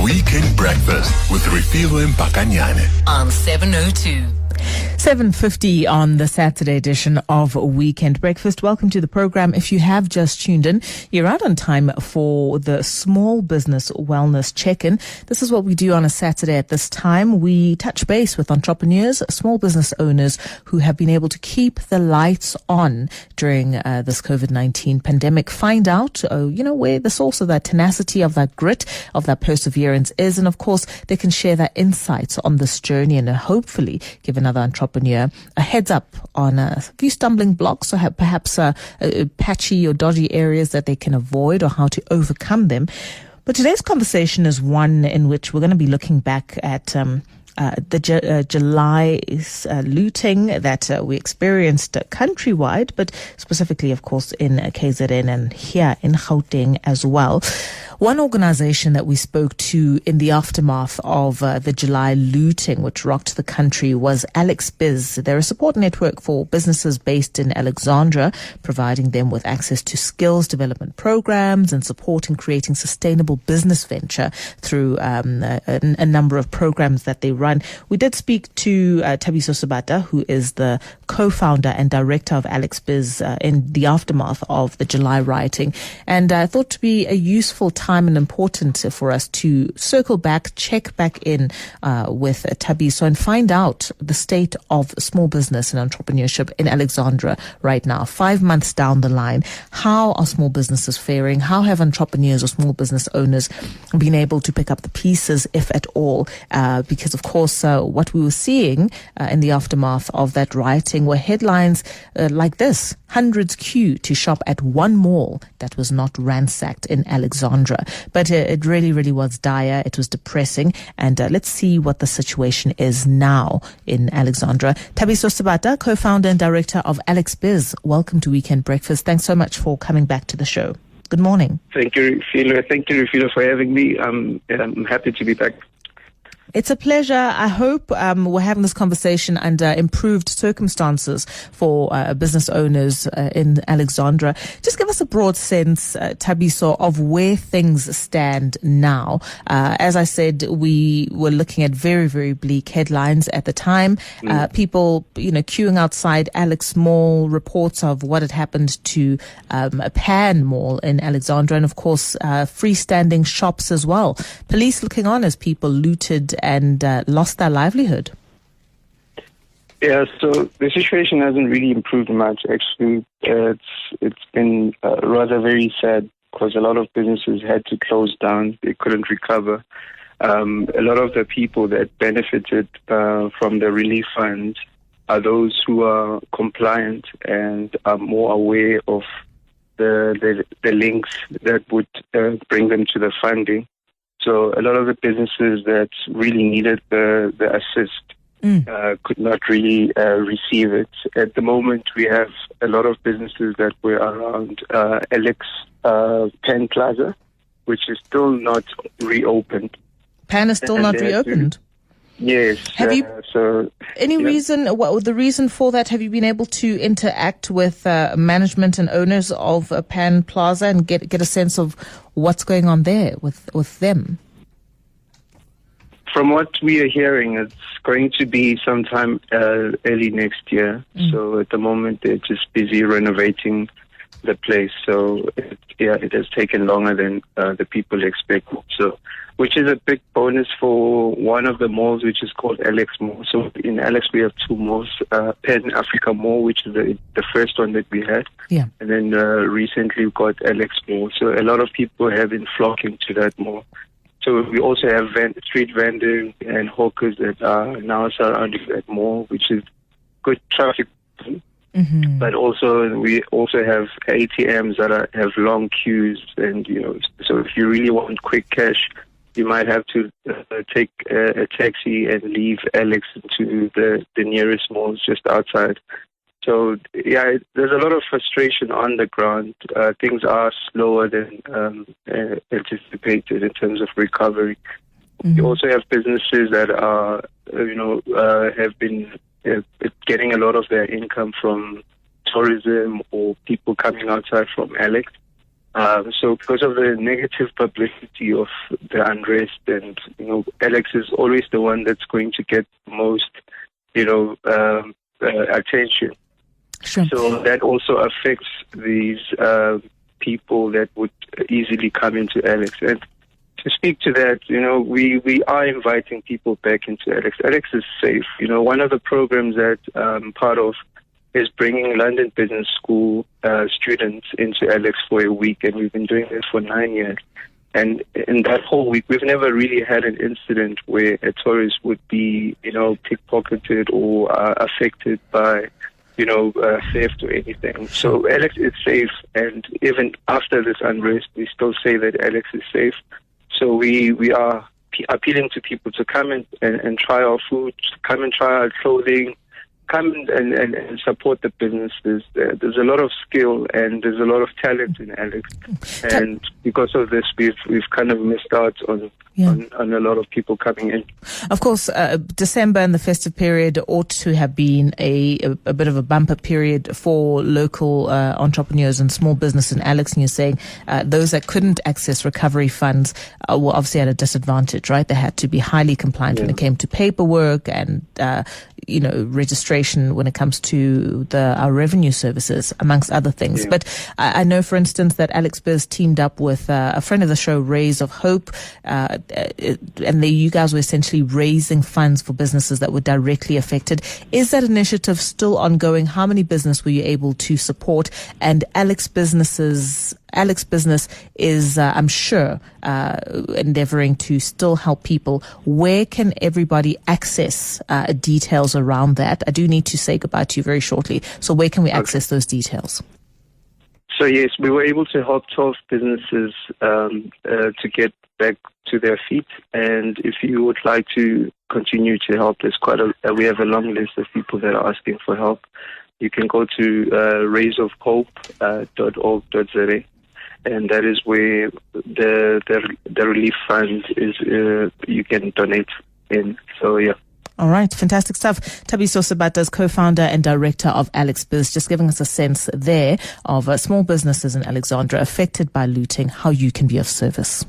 Weekend Breakfast with Refilo Mpakanyane on 702. 7:50 on the Saturday edition of Weekend Breakfast. Welcome to the program. If you have just tuned in, you're right on time for the Small Business Wellness Check-in. This is what we do on a Saturday at this time. We touch base with entrepreneurs, small business owners who have been able to keep the lights on during this COVID-19 pandemic. Find out, where the source of that tenacity, of that grit, of that perseverance is. And of course, they can share their insights on this journey and hopefully give another entrepreneur a heads up on a few stumbling blocks or perhaps patchy or dodgy areas that they can avoid or how to overcome them. But today's conversation is one in which we're going to be looking back at the July looting that we experienced countrywide, but specifically, of course, in KZN and here in Gauteng as well. One organization that we spoke to in the aftermath of the July looting, which rocked the country, was Alex Biz. They're a support network for businesses based in Alexandra, providing them with access to skills development programs and support in creating sustainable business venture through a number of programs that they run. We did speak to Thabiso Sebata, who is the co-founder and director of Alex Biz in the aftermath of the July rioting. And I thought to be a useful time and important for us to circle back, check back in with Thabiso and find out the state of small business and entrepreneurship in Alexandra right now. 5 months down the line, how are small businesses faring? How have entrepreneurs or small business owners been able to pick up the pieces, if at all? Because, of course, what we were seeing in the aftermath of that rioting were headlines like this: hundreds queue to shop at one mall that was not ransacked in Alexandra. But it really, really was dire. It was depressing. And let's see what the situation is now in Alexandra. Thabiso Sebata, co-founder and director of Alex Biz. Welcome to Weekend Breakfast. Thanks so much for coming back to the show. Good morning. Thank you, Refilo, for having me. I'm happy to be back. It's a pleasure. I hope we're having this conversation under improved circumstances for business owners in Alexandra. Just give us a broad sense, Thabiso, of where things stand now. As I said, we were looking at very, very bleak headlines at the time. People, queuing outside Alex Mall, reports of what had happened to a Pan Mall in Alexandra, and of course, freestanding shops as well. Police looking on as people looted and lost their livelihood. Yeah, so the situation hasn't really improved much. Actually, it's been rather very sad because a lot of businesses had to close down. They couldn't recover. A lot of the people that benefited from the relief funds are those who are compliant and are more aware of the links that would bring them to the funding. So a lot of the businesses that really needed the assist could not really receive it. At the moment, we have a lot of businesses that were around Alex Pan Plaza, which is still not reopened. Pan is still not reopened? Yes. Have you reason? What was the reason for that? Have you been able to interact with management and owners of Pan Plaza and get a sense of what's going on there with them? From what we are hearing, it's going to be sometime early next year. So at the moment, they're just busy renovating the place. So it has taken longer than the people expected. So, which is a big bonus for one of the malls, which is called Alex Mall. So in Alex, we have two malls, Pan Africa Mall, which is the first one that we had. Yeah. And then recently we got Alex Mall. So a lot of people have been flocking to that mall. So we also have street vendors and hawkers that are now surrounding that mall, which is good traffic. Mm-hmm. But also we also have ATMs that have long queues, and so if you really want quick cash, you might have to take a taxi and leave Alex to the nearest malls just outside. So yeah, there's a lot of frustration on the ground. Things are slower than anticipated in terms of recovery. Mm-hmm. You also have businesses that are have been getting a lot of their income from tourism or people coming outside from Alex. So because of the negative publicity of the unrest, and Alex is always the one that's going to get most attention. Sure. So that also affects these people that would easily come into Alex. And to speak to that, we are inviting people back into Alex. Alex is safe. One of the programs that I'm part of is bringing London Business School students into Alex for a week, and we've been doing this for 9 years. And in that whole week, we've never really had an incident where a tourist would be, pickpocketed or affected by, theft or anything. So Alex is safe, and even after this unrest, we still say that Alex is safe. So we are appealing to people to come and try our food, come and try our clothing, come and support the businesses. There's a lot of skill and there's a lot of talent in Alex, and because of this, we've kind of missed out on a lot of people coming in. Of course, December and the festive period ought to have been a bit of a bumper period for local entrepreneurs and small business in Alex. And you're saying those that couldn't access recovery funds were obviously at a disadvantage, right? They had to be highly compliant when it came to paperwork and registration when it comes to our revenue services, amongst other things. But I know, for instance, that Alex Biz teamed up with a friend of the show, Rays of Hope, and you guys were essentially raising funds for businesses that were directly affected. Is that initiative still ongoing? How many business were you able to support? And Alex Business is, I'm sure, endeavoring to still help people. Where can everybody access details around that? I do need to say goodbye to you very shortly. So where can we access those details? So yes, we were able to help 12 businesses to get back to their feet. And if you would like to continue to help, we have a long list of people that are asking for help. You can go to raysofhope.org.za. And that is where the relief fund is. You can donate in. So yeah. All right, fantastic stuff. Thabiso Sebata is co-founder and director of Alex Biz, just giving us a sense there of small businesses in Alexandra affected by looting, how you can be of service.